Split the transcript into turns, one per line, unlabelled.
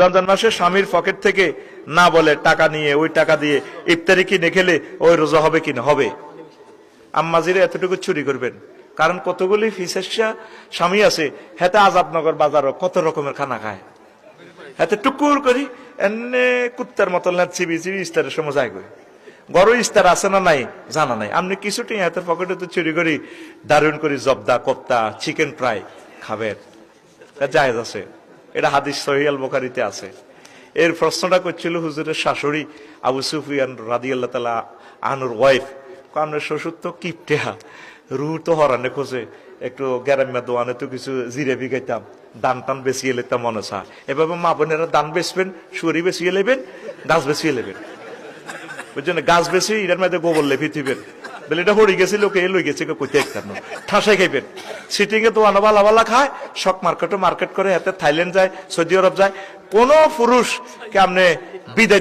রমজান মাসে স্বামীর পকেট থেকে না বলে টাকা নিয়ে ওই টাকা দিয়ে ইফতারি কিনে খেলে ওই রোজা হবে কিনা? হবে। আম্মাজিরে এতটুকু চুরি করবেন, কারণ কতগুলি ফিসেসা স্বামী আছে হেতে আজাদনগর বাজারও কত রকমের খানা খায়, হাতে টুকুর করি এনে কুত্তার মতো চিবি চিবি ইস্তারের সময় যায় করি। গরু ইস্তার আছে না নাই জানা নাই, আপনি কিছুটি হাতের পকেটে তো চুরি করি দারুণ করি জবদা কোপ্তা চিকেন ফ্রাই খাবেন, জায়েজ আছে। এটা হাদিস সহিহ আল বুখারীতে আছে। এর প্রশ্নটা করছিল হুজুরের শাশুড়ি আবু সুফিয়ান রাদিয়াল্লাহু তাআলা আনহুর ওয়াইফ, কারণের শ্বশুর তো কিপটেহা, রু তো হরানে খোঁজে, একটু গ্যারাম্যা দোয়ানে তো কিছু জিরে বিগাইতাম, দান টান বেশিয়ে লেতাম মনে চা। এভাবে মা বোনেরা দান বেচবেন, সুরি বেশিয়ে লেবেন, গাছ বেশিয়ে লেবেন, বুঝছেন? গাছ বেশি এটার মধ্যে গোবর লেপি থিবেন, বলে এটা হরি গেছিল কে লই গেছে কোথায় একটা ঠাসাই খাইবেন। সিটিং এ তো আনাবালা বালা খায়, শক মার্কেটে মার্কেট করে, হাতে থাইল্যান্ড যায়, সৌদি আরব যায়। কোন পুরুষ কে আপনি বিদায়